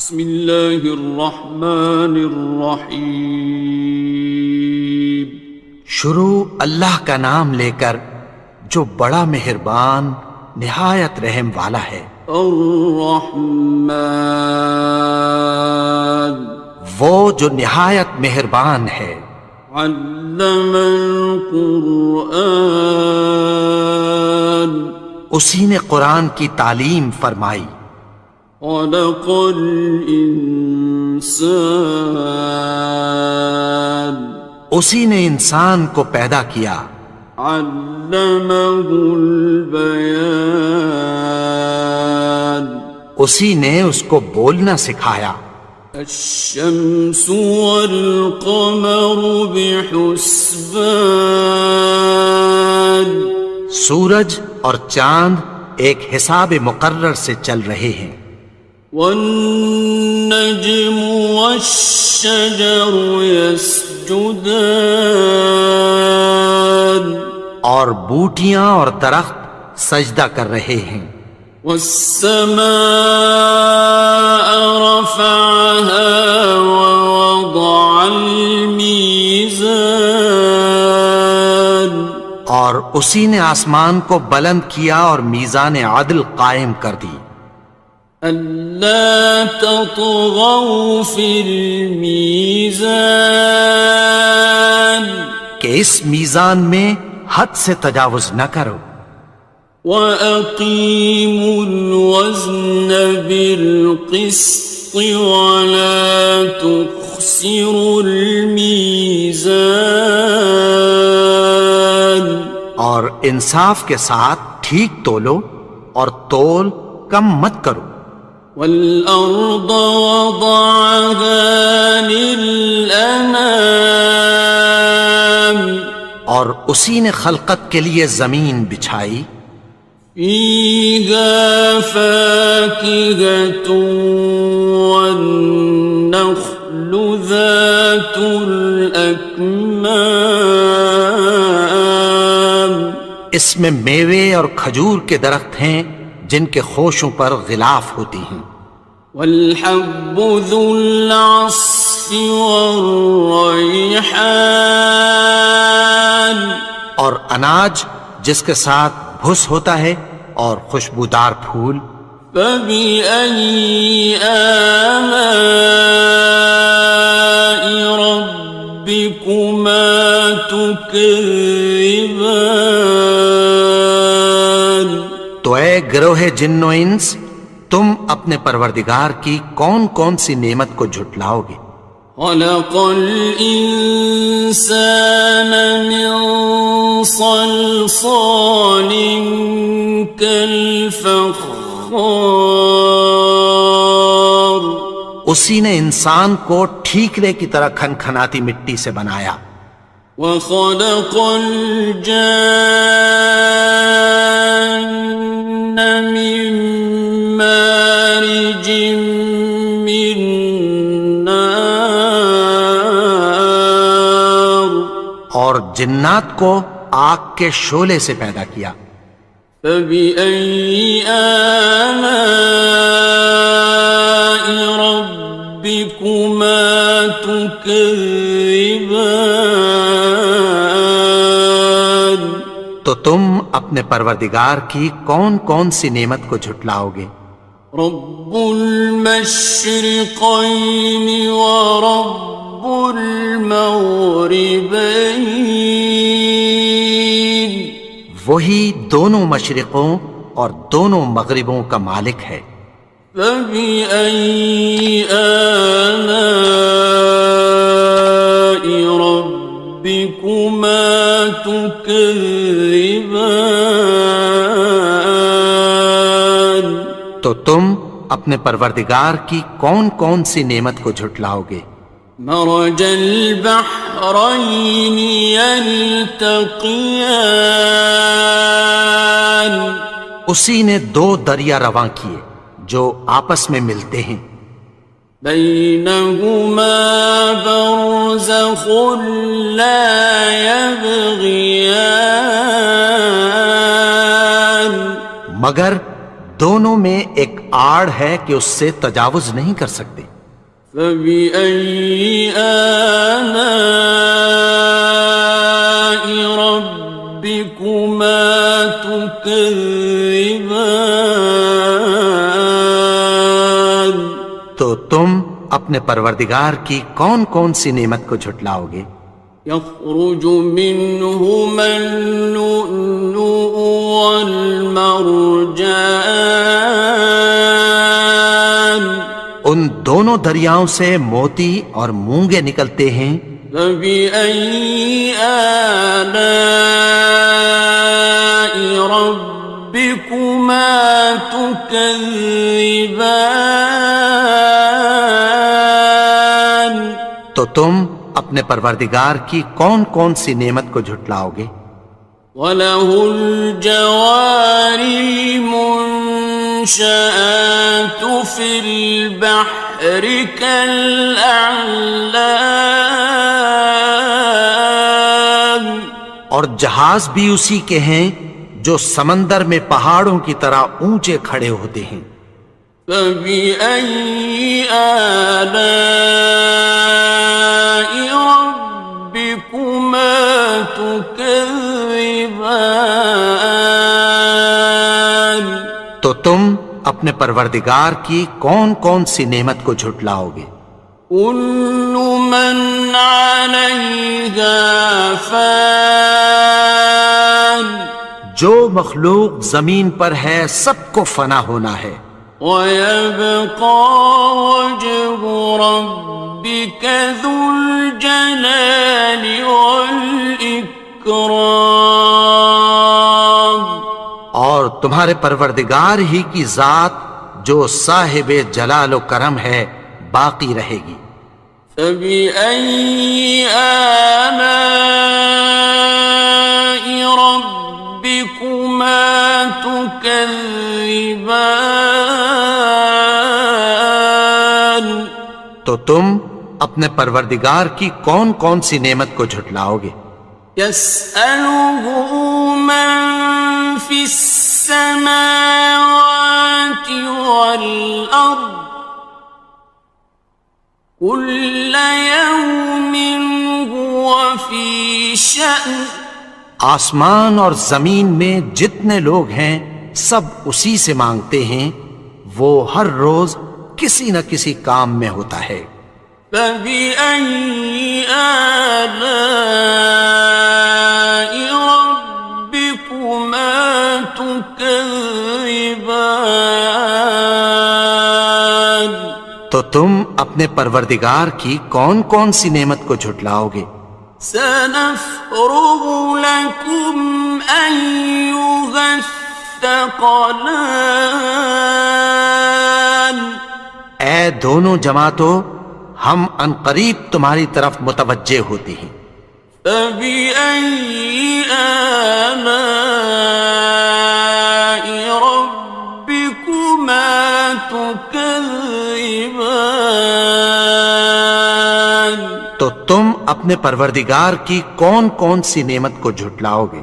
بسم اللہ الرحمن الرحیم۔ شروع اللہ کا نام لے کر جو بڑا مہربان نہایت رحم والا ہے۔ الرحمن، وہ جو نہایت مہربان ہے۔ علم القرآن، اسی نے قرآن کی تعلیم فرمائی۔ خلق الانسان، اسی نے انسان کو پیدا کیا۔ علمہ البیان، اسی نے اس کو بولنا سکھایا۔ الشمس والقمر بحسبان، سورج اور چاند ایک حساب مقرر سے چل رہے ہیں۔ والنجم والشجر يسجدان، اور بوٹیاں اور درخت سجدہ کر رہے ہیں۔ والسماء رفعها ووضع الميزان، اور اسی نے آسمان کو بلند کیا اور میزان عدل قائم کر دی۔ ألا تطغوا في الميزان، کہ اس میزان میں حد سے تجاوز نہ کرو۔ وَأَقِيمُوا الْوَزْنَ بِالْقِسْطِ وَلَا تُخْسِرُوا الْمِيزَانَ، اور انصاف کے ساتھ ٹھیک تولو اور تول کم مت کرو۔ وَالْأَرْضَ وَضَعَهَا لِلْأَنَامِ، اور اسی نے خلقت کے لیے زمین بچھائی۔ فِيهَا فَاكِهَةٌ وَالنَّخْلُ ذَاتُ الْأَكْمَامِ، اس میں میوے اور کھجور کے درخت ہیں جن کے خوشوں پر غلاف ہوتی ہیں۔ وَالْحَبُّ ذُو الْعَصْفِ وَالرَّيْحَانِ، اور اناج جس کے ساتھ بھس ہوتا ہے اور خوشبودار پھول۔ فَبِأَيِّ آلَاءِ رَبِّكُمَا تُكَذِّبَانِ، تو اے گروہ جن و انس، تم اپنے پروردگار کی کون کون سی نعمت کو جھٹلاؤ گے؟ خَلَقَ الْإِنسَانَ مِنْ صَلْصَالٍ كَالْفَخَّارِ، اسی نے انسان کو ٹھیکرے کی طرح کھنکھناتی مٹی سے بنایا۔ وَخَلَقَ الْجَانَّ مِن مَّارِجٍ مِّن نَّارٍ، اور جنات کو آگ کے شعلے سے پیدا کیا۔ فَبِأَيِّ آلَاءِ رَبِّكُمَا تُكَذِّبَانِ، تو تم اپنے پروردگار کی کون کون سی نعمت کو جھٹلاؤ گے؟ رب المشرقین ورب المغربین، وہی دونوں مشرقوں اور دونوں مغربوں کا مالک ہے۔ فَبِأَيِّ آلَاءِ رَبِّكُمَا تُكَذِّبَانِ، تو تم اپنے پروردگار کی کون کون سی نعمت کو جھٹلاؤ گے؟ مرج البحرین یلتقیان، اسی نے دو دریا رواں کیے جو آپس میں ملتے ہیں۔ بینہما برزخ لا یبغیان، مگر دونوں میں ایک آڑ ہے کہ اس سے تجاوز نہیں کر سکتے۔ فبأي آلاء ربكما تكذبان؟ تو تم اپنے پروردگار کی کون کون سی نعمت کو جھٹلاؤ گے؟ يخرج منهما اللؤلؤ والمرجان ان دونوں دریاؤں سے موتی اور مونگے نکلتے ہیں۔ فبأي آلاء ربكما تكذبان؟ تو تم اپنے پروردگار کی کون کون سی نعمت کو جھٹلاؤ گے؟ وَلَهُ الْجَوَارِ الْمُنشَآتُ فِي الْبَحْرِ كَالْأَعْلَامِ، اور جہاز بھی اسی کے ہیں جو سمندر میں پہاڑوں کی طرح اونچے کھڑے ہوتے ہیں۔ فَبِأَيِّ آلَاءِ رَبِّكُمَا تُكَذِّبَانِ؟ تو تم اپنے پروردگار کی کون کون سی نعمت کو جھٹلاؤ گے؟ كُلُّ مَنْ عَلَيْهَا فَانٍ، جو مخلوق زمین پر ہے سب کو فنا ہونا ہے۔ وَيَبْقَى وَجْهُ رَبِّكَ ذُو الْجَلَالِ وَالْإِكْرَامِ، اور تمہارے پروردگار ہی کی ذات جو صاحب جلال و کرم ہے باقی رہے گی۔ فَبِأَيِّ آلَاءِ رَبِّكُمَا تُكَذِّبَانِ؟ تو تم اپنے پروردگار کی کون کون سی نعمت کو جھٹلاؤ گے؟ يَسْأَلُهُ مَن فِي السَّمَاوَاتِ وَالْأَرْضِ كُلَّ يَوْمٍ هُوَ فِي شَأْنٍ، آسمان اور زمین میں جتنے لوگ ہیں سب اسی سے مانگتے ہیں، وہ ہر روز کسی نہ کسی کام میں ہوتا ہے۔ فَبِأَيِّ آلَاءِ رَبِّكُمَا تُكَذِّبَانِ؟ تو تم اپنے پروردگار کی کون کون سی نعمت کو جھٹلاؤ گے؟ سَنَفْرُغُ لَكُمْ أَيُّهَ الثَّقَلَانِ، اے دونوں جماعتوں ہم عنقریب تمہاری طرف متوجہ ہوتے ہیں۔ فَبِأَيِّ آلَاءِ رَبِّكُمَا تُكَذِّبَانِ؟ تو تم اپنے پروردگار کی کون کون سی نعمت کو جھٹلاؤ گے؟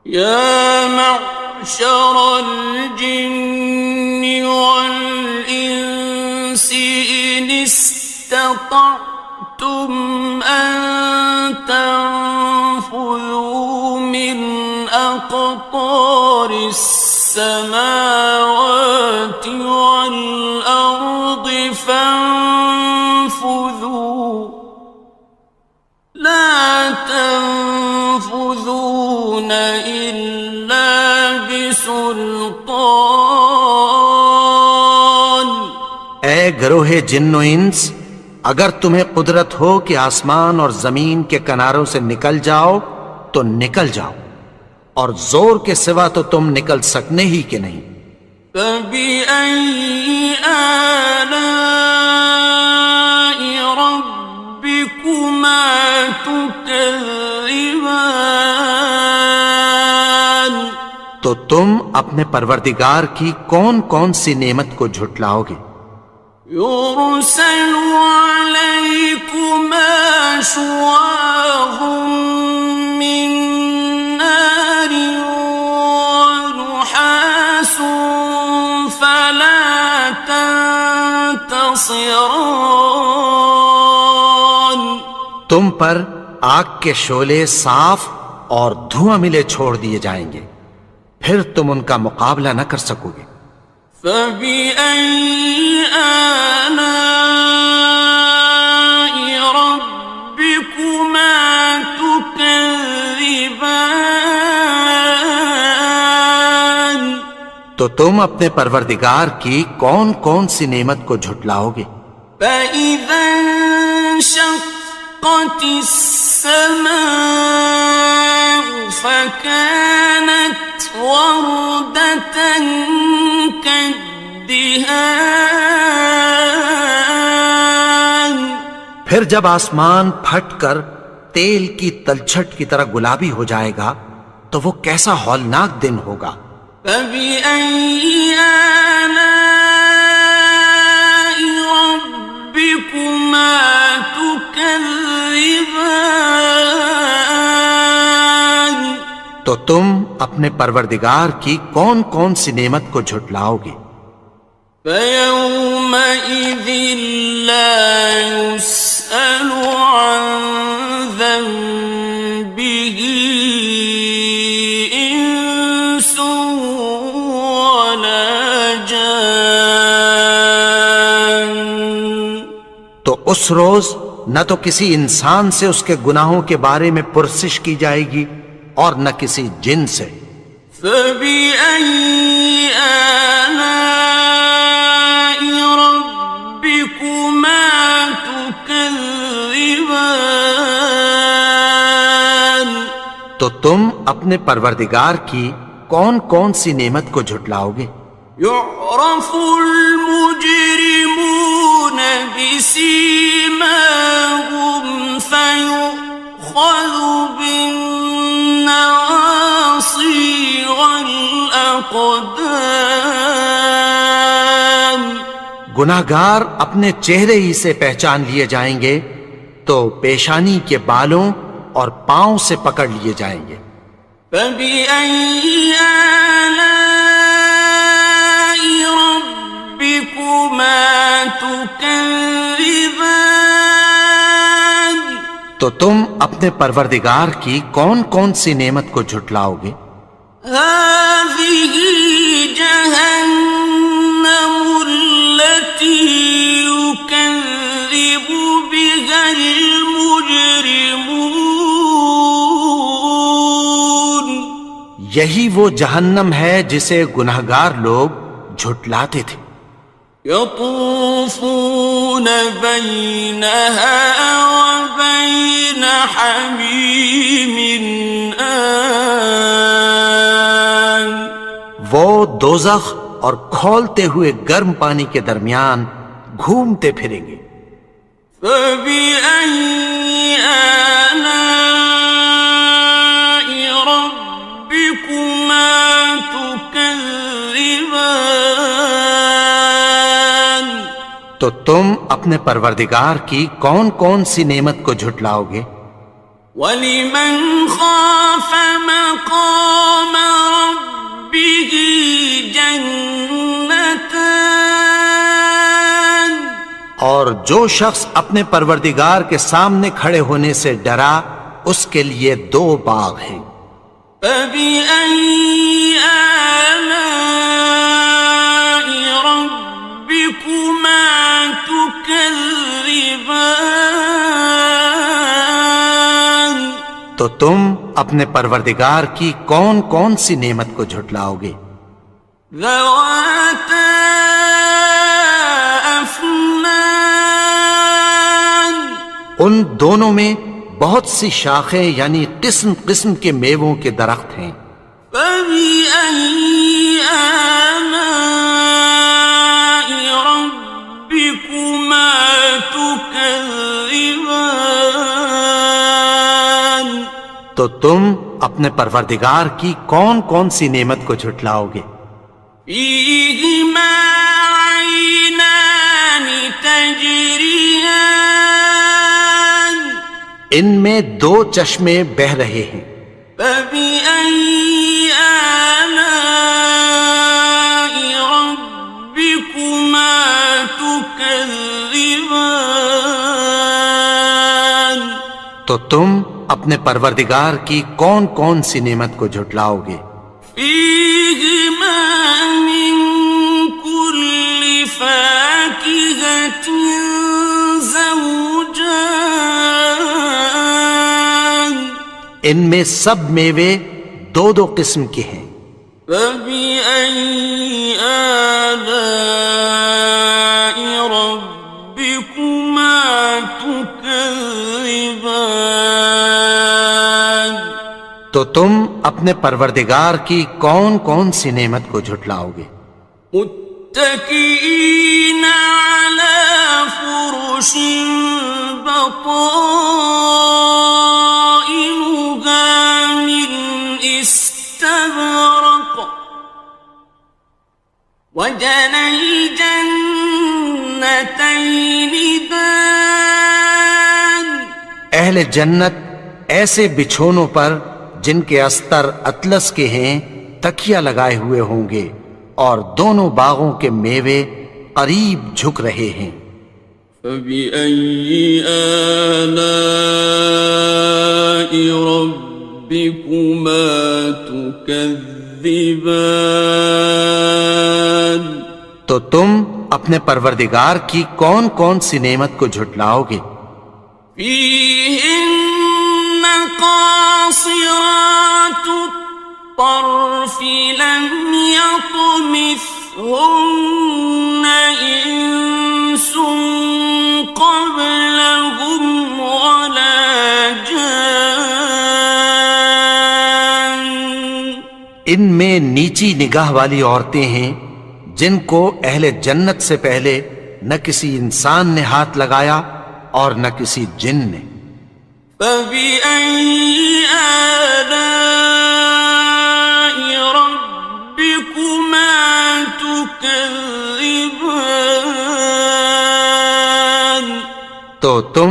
يَا مَعْشَرَ الْجِنِّ وَالْإِنسِ إِنِ اسْتَطَعْتُمْ أَن تَنفُذُوا مِنْ أَقْطَارِ السَّمَاوَاتِ وَالْأَرْضِ فَانفُذُوا لَا تَنفُذُونَ إِلَّا بِسُلْطَانٍ۔ اے گروہ جن و انس، اگر تمہیں قدرت ہو کہ آسمان اور زمین کے کناروں سے نکل جاؤ تو نکل جاؤ، اور زور کے سوا تو تم نکل سکنے ہی کہ نہیں۔ فَبِأَيِّ آلَاءِ رَبِّكُمَا تُكَذِّبَانِ؟ تو تم اپنے پروردگار کی کون کون سی نعمت کو جھٹلاؤ گے؟ يُرْسَلُ عَلَيْكُمَا شُوَاظٌ مِّن نَّارٍ وَنُحَاسٌ فَلَا ينتصران تم پر آگ کے شعلے صاف اور دھواں ملے چھوڑ دیے جائیں گے، پھر تم ان کا مقابلہ نہ کر سکو گے۔ فبأي آلاء ربكما تكذبان تو تم اپنے پروردگار کی کون کون سی نعمت کو جھٹلاؤ گے؟ فإذا انشقت السماء فكانت وردة كالدهان پھر جب آسمان پھٹ کر تیل کی تلچھٹ کی طرح گلابی ہو جائے گا تو وہ کیسا ہولناک دن ہوگا۔ فبأي آلاء ربكما تكذبان تو تم اپنے پروردگار کی کون کون سی نعمت کو جھٹلاؤ گے؟ فيومئذ لا يسأل عن ذنبه إنس ولا جان تو اس روز نہ تو کسی انسان سے اس کے گناہوں کے بارے میں پرسش کی جائے گی اور نہ کسی جن سے۔ فبأي آلاء ربكما تكذبان تو تم اپنے پروردگار کی کون کون سی نعمت کو جھٹلاؤ گے؟ يعرف المجرمون بسيماهم فيؤخذ بالنواصي والأقدام گناہگار اپنے چہرے ہی سے پہچان لیے جائیں گے تو پیشانی کے بالوں اور پاؤں سے پکڑ لیے جائیں گے۔ فبأي آلاء ربكما تكذبان تو تم اپنے پروردگار کی کون کون سی نعمت کو جھٹلاؤ گے؟ هذه جهنم التي يكذب بها المجرمون یہی وہ جہنم ہے جسے گناہگار لوگ جھٹلاتے تھے۔ يطوفون بينها وبين حميم آن وہ دوزخ اور کھولتے ہوئے گرم پانی کے درمیان گھومتے پھریں گے۔ فبأي آلاء ربكما تكذبان تو تم اپنے پروردگار کی کون کون سی نعمت کو جھٹلاؤ گے؟ وَلِمَنْ خَافَ مَقَامَ رَبِّهِ جَنَّتَانِ اور جو شخص اپنے پروردگار کے سامنے کھڑے ہونے سے ڈرا اس کے لیے دو باغ ہیں۔ فَبِأَيِّ آلَاءِ رَبِّكُمَا تُكَذِّبَانِ تو تم اپنے پروردگار کی کون کون سی نعمت کو جھٹلاؤ گے؟ ذَوَاتَا أَفْنَانٍ ان دونوں میں بہت سی شاخیں یعنی قسم قسم کے میووں کے درخت ہیں۔ فَبِأَيِّ آلَاءِ رَبِّكُمَا تُكَذِّبَانِ تو تم اپنے پروردگار کی کون کون سی نعمت کو جھٹلاؤ گے؟ فِيهِمَا عَيْنَانِ تَجْرِيَانِ ان میں دو چشمے بہہ رہے ہیں۔ فَبِأَيِّ آلَاءِ رَبِّكُمَا تُكَذِّبَانِ تكذبان تو تم اپنے پروردگار کی کون کون سی نعمت کو جھٹلاؤ گے؟ فيهما من كل فاكهة زوجان ان میں سب میوے دو دو قسم کے ہیں۔ فبأي آلاء ربكما تكذبان تو تم اپنے پروردگار کی کون کون سی نعمت کو جھٹلاؤ گے؟ متكئين على فرش بطائنها من استبرق وجنى الجنتين دان اہل جنت ایسے بچھونوں پر جن کے استر اطلس کے ہیں تکیہ لگائے ہوئے ہوں گے، اور دونوں باغوں کے میوے قریب جھک رہے ہیں۔ فبأي آلاء ربكما تكذبان تو تم اپنے پروردگار کی کون کون سی نعمت کو جھٹلاؤ گے؟ فيهن قاصرات الطرف لم يطمثهن إنس قبلهم ولا جان ان میں نیچی نگاہ والی عورتیں ہیں جن کو اہل جنت سے پہلے نہ کسی انسان نے ہاتھ لگایا اور نہ کسی جن نے۔ فبأي آلاء ربكما تكذبان تو تم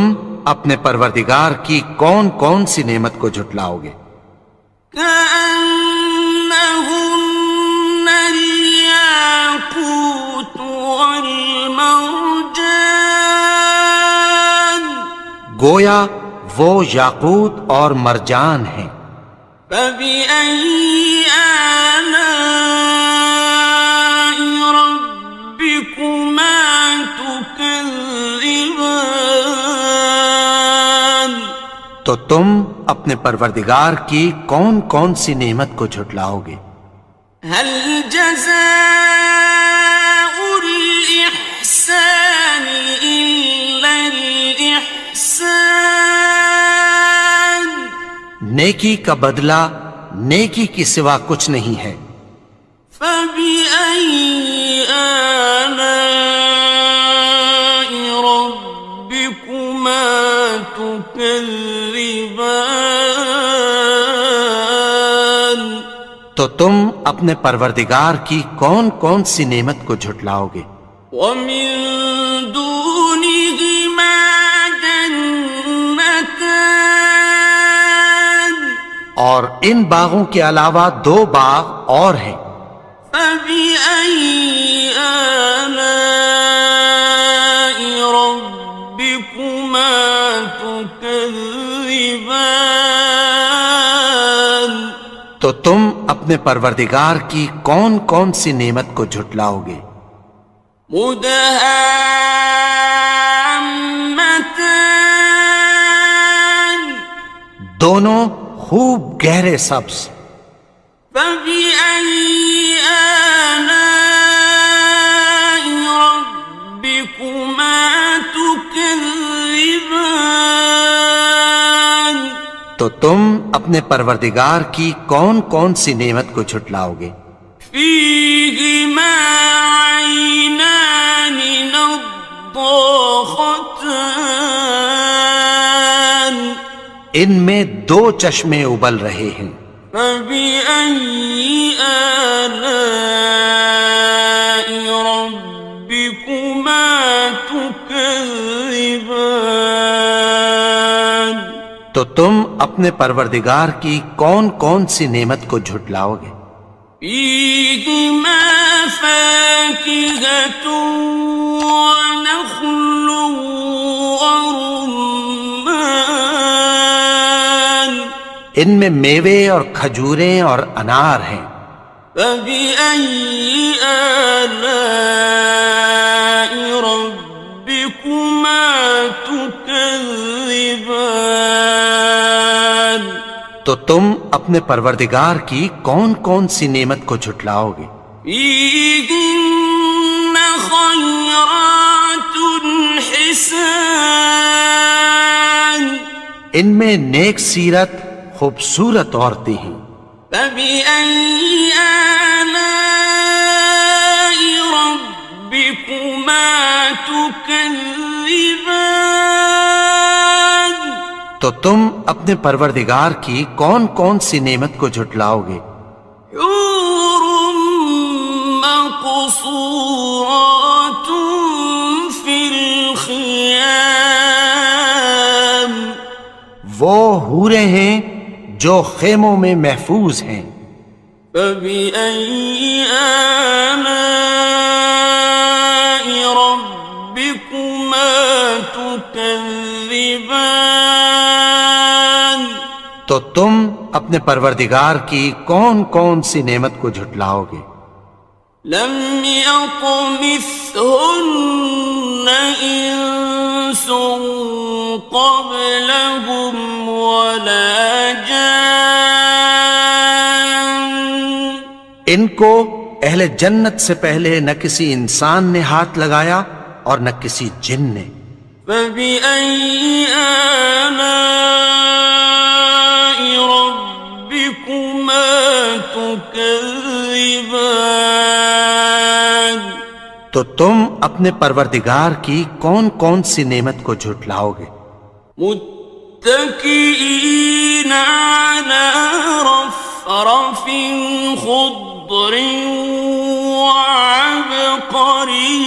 اپنے پروردگار کی کون کون سی نعمت کو جھٹلاؤ گے؟ كأنهن الياقوت والمرجان گویا وہ یاقوت اور مرجان ہیں۔ فبأي آلاء ربكما تكذبان تو تم اپنے پروردگار کی کون کون سی نعمت کو جھٹلاؤ گے؟ هل جزاء الإحسان إلا الإحسان نیکی کا بدلہ نیکی کی سوا کچھ نہیں ہے۔ فبأي آلاء ربكما تكذبان تو تم اپنے پروردگار کی کون کون سی نعمت کو جھٹلاؤ گے؟ ومن دونهما جنتان اور ان باغوں کے علاوہ دو باغ اور ہیں۔ فبأي آلاء ربكما تكذبان تو تم اپنے پروردگار کی کون کون سی نعمت کو جھٹلاؤ گے؟ مدهامتان دونوں خوب گہرے سبز۔ فبأي آلاء ربكما تكذبان تو تم اپنے پروردگار کی کون کون سی نعمت کو جھٹلاؤ گے؟ فيهما عينان نضاختان ان میں دو چشمے ابل رہے ہیں۔ فبأي آلاء ربكما تكذبان تو تم اپنے پروردگار کی کون کون سی نعمت کو جھٹلاؤ گے؟ فيهما فاكهة ونخل ورمان ان میں میوے اور کھجوریں اور انار ہیں. فبأي آلاء ربكما تكذبان تو تم اپنے پروردگار کی کون کون سی نعمت کو جھٹلاؤ گے؟ فيهن خيرات حسان ان میں نیک سیرت خوبصورت عورتیں ہیں. فبأي آلاء ربكما تكذبان تو تم اپنے پروردگار کی کون کون سی نعمت کو جھٹلاؤ گے؟ حور مقصورات في الخيام وہ حوریں ہیں جو خیموں میں محفوظ ہیں. فبأي آلاء ربكما تكذبان تو تم اپنے پروردگار کی کون کون سی نعمت کو جھٹلاؤ گے؟ لم يطمثهن إنس قبلهم ولا جان ان کو اہل جنت سے پہلے نہ کسی انسان نے ہاتھ لگایا اور نہ کسی جن نے. فبأي آلاء ربكما تكذبان تو تم اپنے پروردگار کی کون کون سی نعمت کو جھٹلاؤ گے؟ متكئين على رفرف خضر وعبقري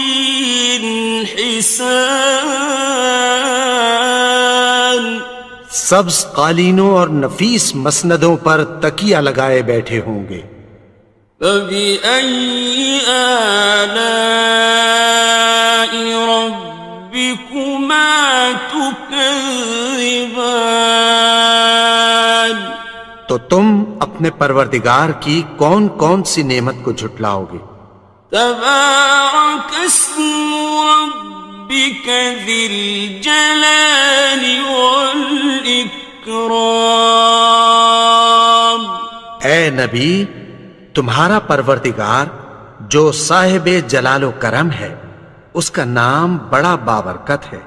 حسان سبز قالینوں اور نفیس مسندوں پر تکیہ لگائے بیٹھے ہوں گے. فبأي آلاء ربكما تكذبان تو تم اپنے پروردگار کی کون کون سی نعمت کو جھٹلاؤ گے؟ تبارك اسم ربك ذي الجلال والإكرام اے نبی، تمہارا پروردگار جو صاحب جلال و کرم ہے اس کا نام بڑا بابرکت ہے.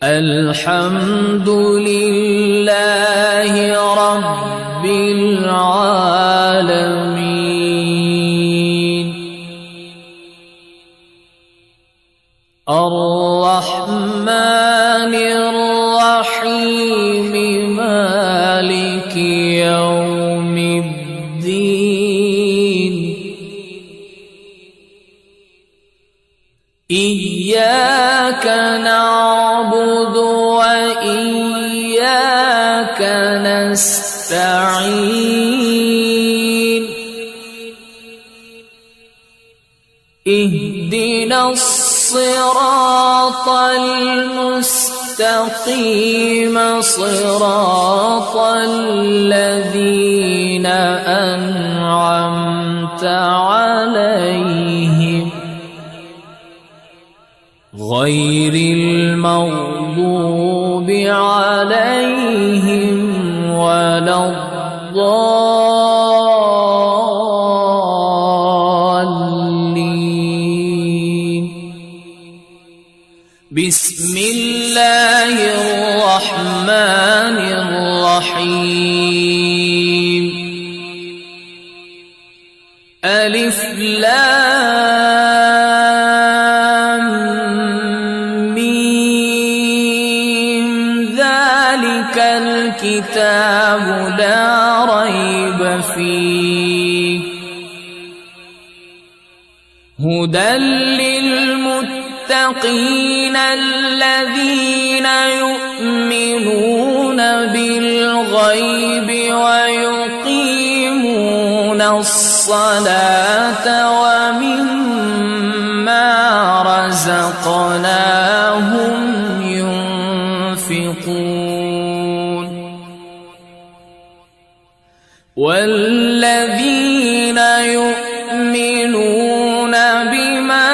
الحمد للہ رب العالمین الرحمن الرحیم مالک یوم الدین إياك نعبد وإياك نستعين اهدنا الصراط المستقيم صراط الذين أنعمت عليهم غير المغضوب عليهم ولا الضالين. بسم الله الرحمن الرحيم. ألف لام ميم ذلك الكتاب لا ريب فيه هدى للمتقين الذين يؤمنون بالغيب ويقيمون الصلاة ومما والذين يؤمنون بما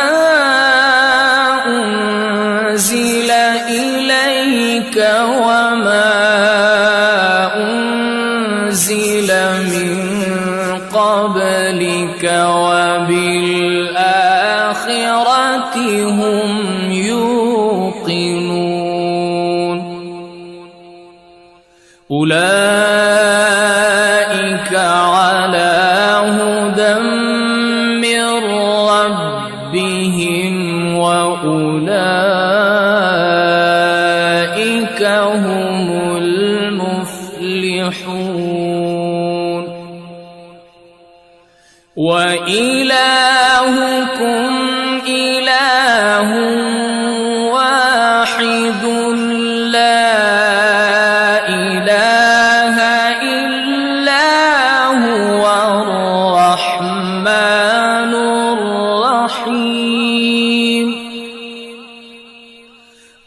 أنزل إليك وما أنزل من قبلك وبالآخرة هم يوقنون أولئك على هدى من ربهم وأولئك هم المفلحون وإلهكم إله واحد لا إله إلا هو الرحمن الرحيم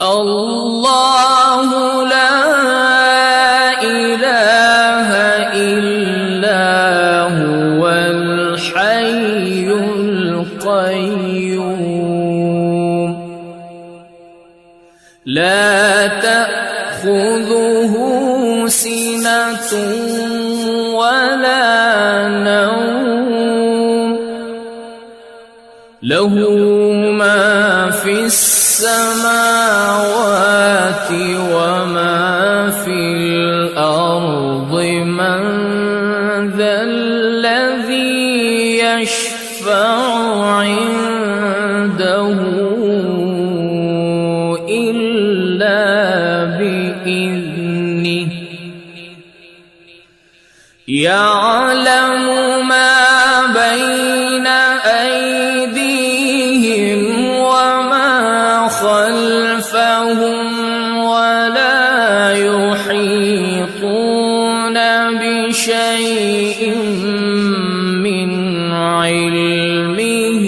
الله لا إله إلا هو الحي القيوم لا تأخذه سنة ولا نوم له ما في السماوات وما في الأرض من ذا الذي يشفع عنده إلا بإذنه يعلم ما بين أيديهم وما خلفهم ولا يحيطون بشيء من علمه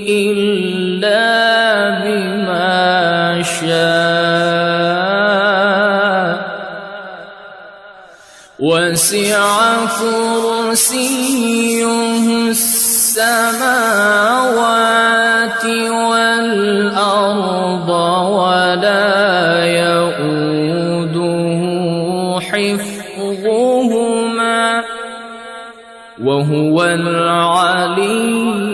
إلا بما شاء وسع كرسيه السماوات والأرض ولا يؤوده حفظهما وهو العلي